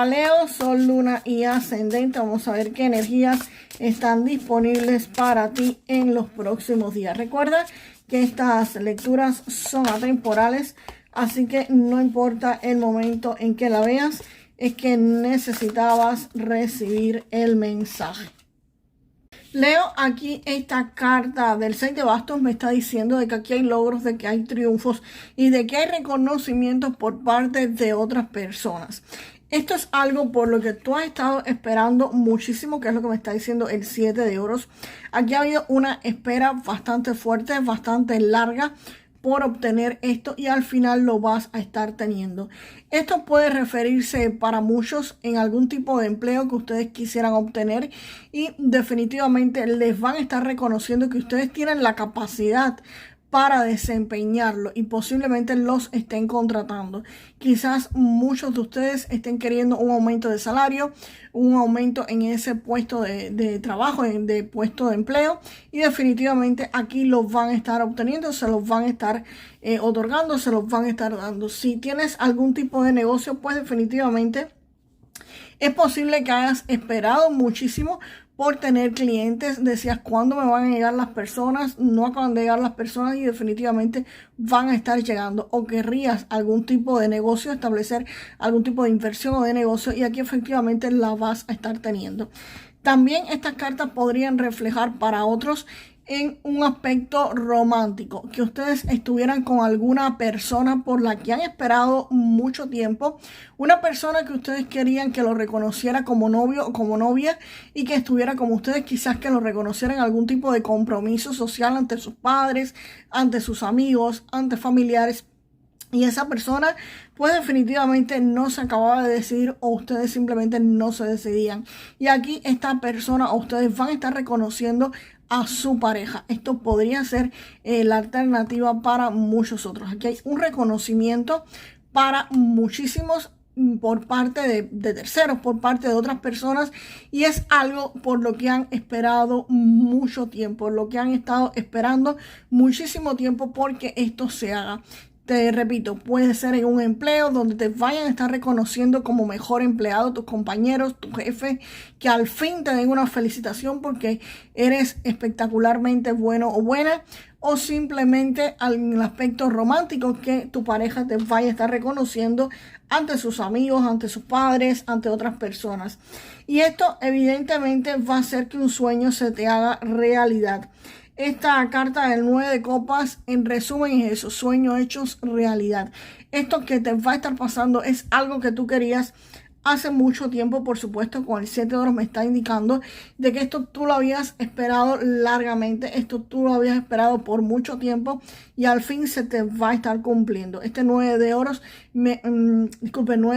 Para Leo, Sol, Luna y Ascendente, vamos a ver qué energías están disponibles para ti en los próximos días. Recuerda que estas lecturas son atemporales, así que no importa el momento en que la veas, es que necesitabas recibir el mensaje. Leo, aquí esta carta del 6 de bastos me está diciendo de que aquí hay logros, de que hay triunfos y de que hay reconocimientos por parte de otras personas. Esto es algo por lo que tú has estado esperando muchísimo, que es lo que me está diciendo el 7 de oros. Aquí ha habido una espera bastante fuerte, bastante larga por obtener esto y al final lo vas a estar teniendo. Esto puede referirse para muchos en algún tipo de empleo que ustedes quisieran obtener y definitivamente les van a estar reconociendo que ustedes tienen la capacidad para desempeñarlo y posiblemente los estén contratando. Quizás muchos de ustedes estén queriendo un aumento de salario, un aumento en ese puesto de trabajo, de puesto de empleo, y definitivamente aquí los van a estar obteniendo, se los van a estar otorgando, se los van a estar dando. Si tienes algún tipo de negocio, pues definitivamente es posible que hayas esperado muchísimo por tener clientes. Decías, ¿cuándo me van a llegar las personas? No acaban de llegar las personas y definitivamente van a estar llegando. O querrías algún tipo de negocio, establecer algún tipo de inversión o de negocio, y aquí efectivamente la vas a estar teniendo. También estas cartas podrían reflejar para otros en un aspecto romántico, que ustedes estuvieran con alguna persona por la que han esperado mucho tiempo, una persona que ustedes querían que lo reconociera como novio o como novia y que estuviera como ustedes, quizás que lo reconocieran en algún tipo de compromiso social ante sus padres, ante sus amigos, ante familiares. Y esa persona, pues definitivamente no se acababa de decidir o ustedes simplemente no se decidían. Y aquí esta persona o ustedes van a estar reconociendo a su pareja. Esto podría ser la alternativa para muchos otros. Aquí hay un reconocimiento para muchísimos por parte de terceros, por parte de otras personas, y es algo por lo que han esperado mucho tiempo, lo que han estado esperando muchísimo tiempo porque esto se haga. Te repito, puede ser en un empleo donde te vayan a estar reconociendo como mejor empleado, tus compañeros, tu jefe, que al fin te den una felicitación porque eres espectacularmente bueno o buena, o simplemente en el aspecto romántico que tu pareja te vaya a estar reconociendo ante sus amigos, ante sus padres, ante otras personas. Y esto evidentemente va a hacer que un sueño se te haga realidad. Esta carta del 9 de copas, en resumen, es eso: sueños hechos realidad. Esto que te va a estar pasando es algo que tú querías hace mucho tiempo, por supuesto. Con el 7 de oros me está indicando de que esto tú lo habías esperado largamente, esto tú lo habías esperado por mucho tiempo y al fin se te va a estar cumpliendo. Este 9 de oros, 9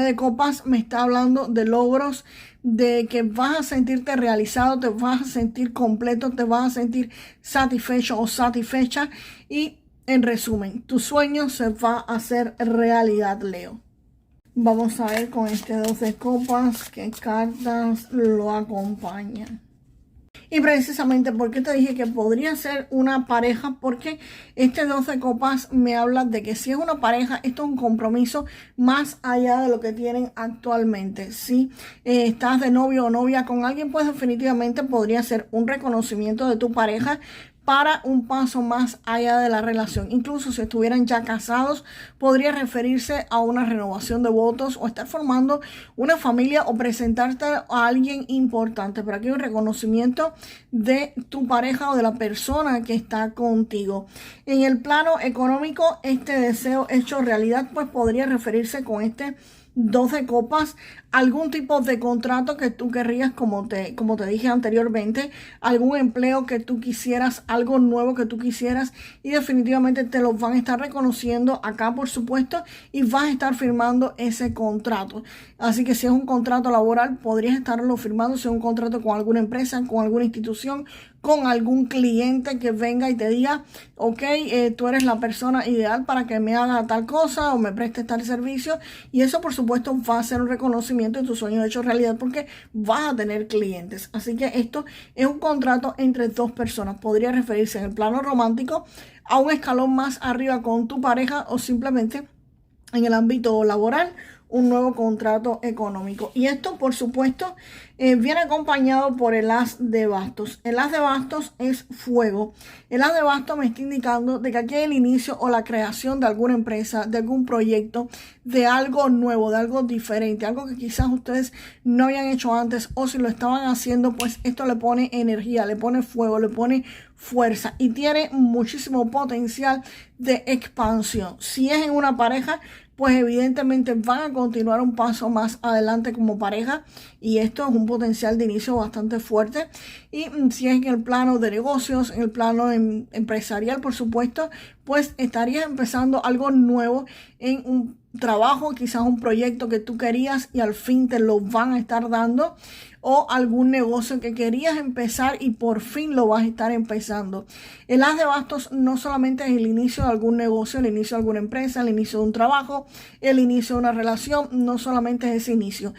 de copas me está hablando de logros, de que vas a sentirte realizado, te vas a sentir completo, te vas a sentir satisfecho o satisfecha, y en resumen, tu sueño se va a hacer realidad, Leo. Vamos a ver con este 2 de copas qué cartas lo acompañan. Y precisamente, ¿por qué te dije que podría ser una pareja? Porque este 2 de copas me habla de que si es una pareja, esto es un compromiso más allá de lo que tienen actualmente. Si estás de novio o novia con alguien, pues definitivamente podría ser un reconocimiento de tu pareja para un paso más allá de la relación. Incluso si estuvieran ya casados, podría referirse a una renovación de votos o estar formando una familia o presentarte a alguien importante. Pero aquí hay un reconocimiento de tu pareja o de la persona que está contigo. En el plano económico, este deseo hecho realidad, pues podría referirse con este 2 de copas, algún tipo de contrato que tú querrías, como te dije anteriormente, algún empleo que tú quisieras, algo nuevo que tú quisieras, y definitivamente te lo van a estar reconociendo acá, por supuesto, y vas a estar firmando ese contrato. Así que si es un contrato laboral, podrías estarlo firmando. Si es un contrato con alguna empresa, con alguna institución, con algún cliente que venga y te diga, ok, tú eres la persona ideal para que me haga tal cosa o me preste tal servicio, y eso por supuesto va a ser un reconocimiento de tu sueño hecho realidad porque vas a tener clientes. Así que esto es un contrato entre dos personas. Podría referirse en el plano romántico a un escalón más arriba con tu pareja, o simplemente en el ámbito laboral, un nuevo contrato económico. Y esto, por supuesto, viene acompañado por el as de bastos. El as de bastos es fuego. El as de bastos me está indicando de que aquí hay el inicio o la creación de alguna empresa, de algún proyecto, de algo nuevo, de algo diferente, algo que quizás ustedes no habían hecho antes, o si lo estaban haciendo, pues esto le pone energía, le pone fuego, le pone fuerza y tiene muchísimo potencial de expansión. Si es en una pareja, pues evidentemente van a continuar un paso más adelante como pareja, y esto es un potencial de inicio bastante fuerte. Y si es en el plano de negocios, en el plano empresarial, por supuesto, pues estarías empezando algo nuevo en un trabajo, quizás un proyecto que tú querías y al fin te lo van a estar dando, o algún negocio que querías empezar y por fin lo vas a estar empezando. El as de bastos no solamente es el inicio de algún negocio, el inicio de alguna empresa, el inicio de un trabajo, el inicio de una relación, no solamente es ese inicio.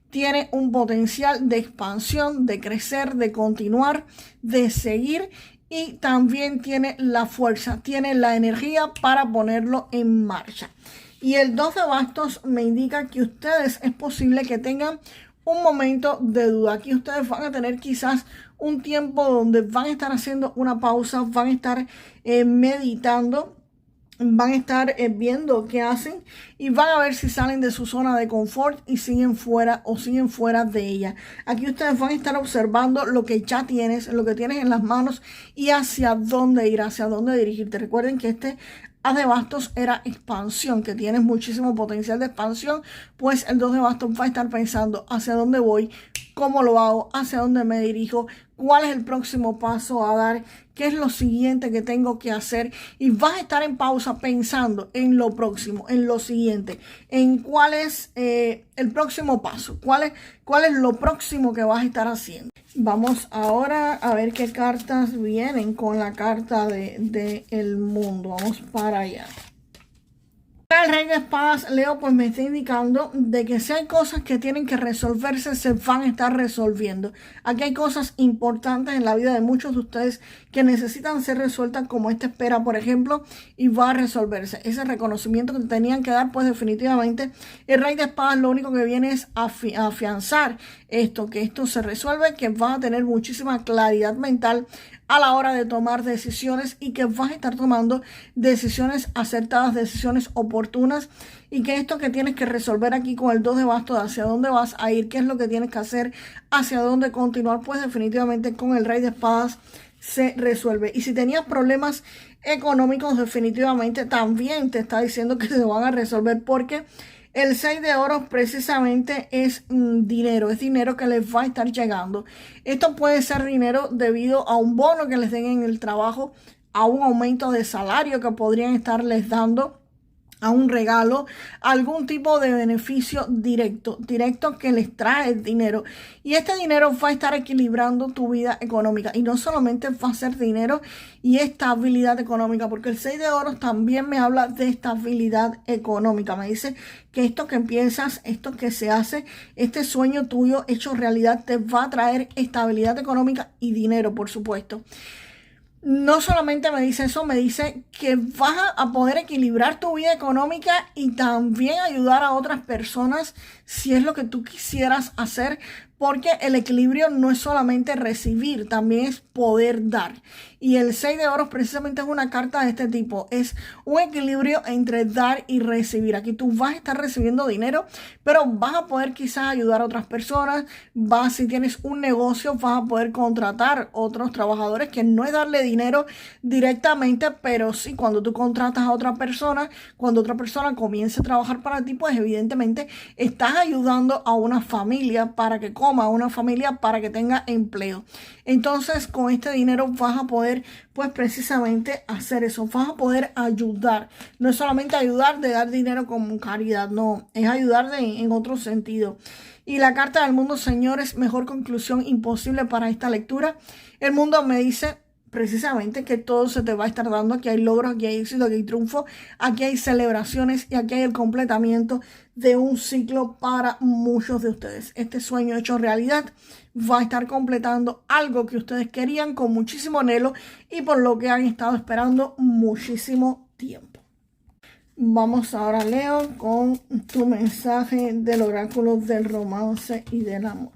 Tiene un potencial de expansión, de crecer, de continuar, de seguir, y también tiene la fuerza, tiene la energía para ponerlo en marcha. Y el 2 de bastos me indica que ustedes es posible que tengan un momento de duda. Aquí ustedes van a tener quizás un tiempo donde van a estar haciendo una pausa, van a estar meditando, van a estar viendo qué hacen y van a ver si salen de su zona de confort y siguen fuera o siguen fuera de ella. Aquí ustedes van a estar observando lo que ya tienes, lo que tienes en las manos y hacia dónde ir, hacia dónde dirigirte. Recuerden que este as de bastos era expansión, que tienes muchísimo potencial de expansión, pues el 2 de bastos va a estar pensando hacia dónde voy, cómo lo hago, hacia dónde me dirijo, cuál es el próximo paso a dar, qué es lo siguiente que tengo que hacer, y vas a estar en pausa pensando en lo próximo, en lo siguiente, en cuál es el próximo paso, cuál es lo próximo que vas a estar haciendo. Vamos ahora a ver qué cartas vienen con la carta de el mundo. Vamos para allá. El rey de espadas, Leo, pues me está indicando de que si hay cosas que tienen que resolverse, se van a estar resolviendo. Aquí hay cosas importantes en la vida de muchos de ustedes que necesitan ser resueltas, como esta espera, por ejemplo, y va a resolverse. Ese reconocimiento que tenían que dar, pues definitivamente el rey de espadas lo único que viene es afianzar esto, que esto se resuelve, que van a tener muchísima claridad mental a la hora de tomar decisiones y que vas a estar tomando decisiones acertadas, decisiones oportunas, y que esto que tienes que resolver aquí con el 2 de bastos, hacia dónde vas a ir, qué es lo que tienes que hacer, hacia dónde continuar, pues definitivamente con el rey de espadas se resuelve. Y si tenías problemas económicos, definitivamente también te está diciendo que se van a resolver, porque el 6 de oros precisamente es dinero, es dinero que les va a estar llegando. Esto puede ser dinero debido a un bono que les den en el trabajo, a un aumento de salario que podrían estarles dando, a un regalo, algún tipo de beneficio directo que les trae dinero. Y este dinero va a estar equilibrando tu vida económica. Y no solamente va a ser dinero y estabilidad económica, porque el 6 de oros también me habla de estabilidad económica. Me dice que esto que empiezas, esto que se hace, este sueño tuyo hecho realidad, te va a traer estabilidad económica y dinero, por supuesto. No solamente me dice eso, me dice que vas a poder equilibrar tu vida económica y también ayudar a otras personas si es lo que tú quisieras hacer, porque el equilibrio no es solamente recibir, también es poder dar. Y el 6 de oros precisamente es una carta de este tipo, es un equilibrio entre dar y recibir. Aquí tú vas a estar recibiendo dinero, pero vas a poder quizás ayudar a otras personas, si tienes un negocio, vas a poder contratar otros trabajadores, que no es darle dinero directamente, pero sí cuando tú contratas a otra persona, cuando otra persona comience a trabajar para ti, pues evidentemente estás ayudando a una familia para que coma, a una familia para que tenga empleo. Entonces con este dinero vas a poder pues precisamente hacer eso, vas a poder ayudar. No es solamente ayudar de dar dinero como caridad, no, es ayudar en otro sentido. Y la carta del mundo, señores, mejor conclusión imposible para esta lectura. El mundo me dice precisamente que todo se te va a estar dando. Aquí hay logros, aquí hay éxito, aquí hay triunfo, aquí hay celebraciones y aquí hay el completamiento de un ciclo para muchos de ustedes. Este sueño hecho realidad va a estar completando algo que ustedes querían con muchísimo anhelo y por lo que han estado esperando muchísimo tiempo. Vamos ahora, Leo, con tu mensaje del oráculo del romance y del amor.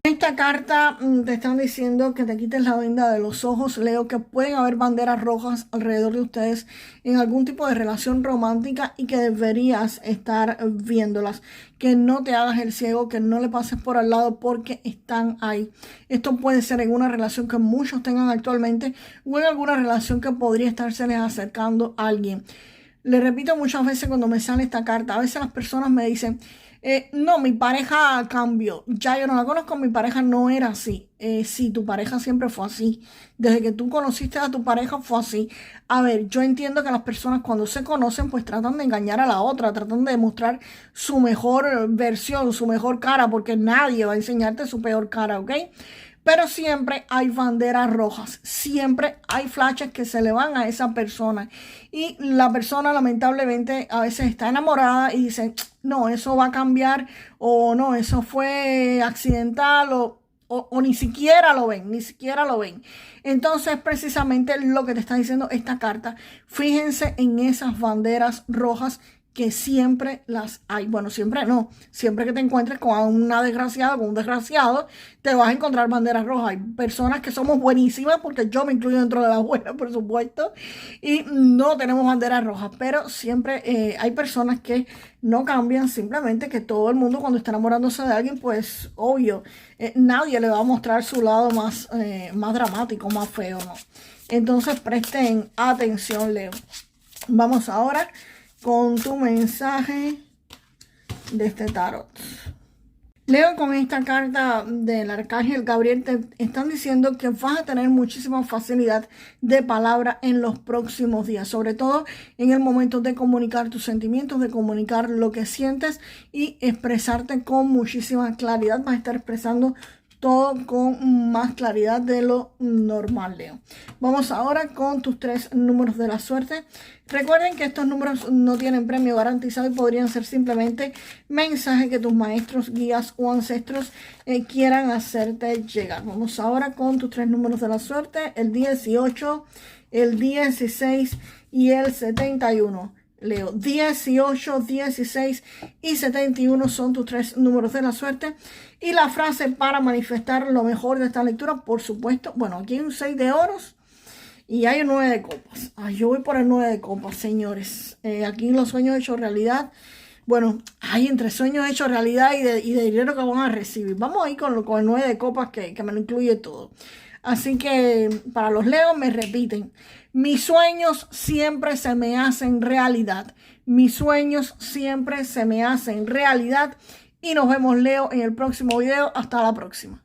Esta carta te están diciendo que te quites la venda de los ojos, Leo, que pueden haber banderas rojas alrededor de ustedes en algún tipo de relación romántica y que deberías estar viéndolas, que no te hagas el ciego, que no le pases por al lado porque están ahí. Esto puede ser en una relación que muchos tengan actualmente o en alguna relación que podría estárseles acercando a alguien. Le repito muchas veces cuando me sale esta carta, a veces las personas me dicen, no, mi pareja cambió, ya yo no la conozco, mi pareja no era así. Sí, tu pareja siempre fue así. Desde que tú conociste a tu pareja fue así. A ver, yo entiendo que las personas cuando se conocen pues tratan de engañar a la otra, tratan de demostrar su mejor versión, su mejor cara, porque nadie va a enseñarte su peor cara, ¿ok? Pero siempre hay banderas rojas, siempre hay flashes que se le van a esa persona. Y la persona lamentablemente a veces está enamorada y dice, no, eso va a cambiar, o no, eso fue accidental, o ni siquiera lo ven, ni siquiera lo ven. Entonces, precisamente lo que te está diciendo esta carta, fíjense en esas banderas rojas que siempre las hay. Bueno, siempre no. Siempre que te encuentres con una desgraciada, con un desgraciado, te vas a encontrar banderas rojas. Hay personas que somos buenísimas, porque yo me incluyo dentro de las buenas, por supuesto, y no tenemos banderas rojas, pero siempre hay personas que no cambian, simplemente que todo el mundo cuando está enamorándose de alguien, pues obvio, nadie le va a mostrar su lado más dramático, más feo, ¿no? Entonces presten atención, Leo. Vamos ahora con tu mensaje de este tarot. Leo, con esta carta del Arcángel Gabriel te están diciendo que vas a tener muchísima facilidad de palabra en los próximos días, sobre todo en el momento de comunicar tus sentimientos, de comunicar lo que sientes y expresarte con muchísima claridad. Vas a estar expresando todo con más claridad de lo normal, Leo. Vamos ahora con tus 3 números de la suerte. Recuerden que estos números no tienen premio garantizado y podrían ser simplemente mensajes que tus maestros, guías o ancestros quieran hacerte llegar. Vamos ahora con tus 3 números de la suerte, el 18, el 16 y el 71. Leo, 18, 16 y 71 son tus 3 números de la suerte. Y la frase para manifestar lo mejor de esta lectura, por supuesto, bueno, aquí hay un 6 de oros y hay un 9 de copas. Ay, yo voy por el 9 de copas, señores. Aquí los sueños hechos realidad. Bueno, hay entre sueños hechos realidad y de dinero que van a recibir. Vamos ahí con el 9 de copas que me lo incluye todo. Así que para los Leos me repiten, mis sueños siempre se me hacen realidad. Mis sueños siempre se me hacen realidad. Y nos vemos, Leo, en el próximo video. Hasta la próxima.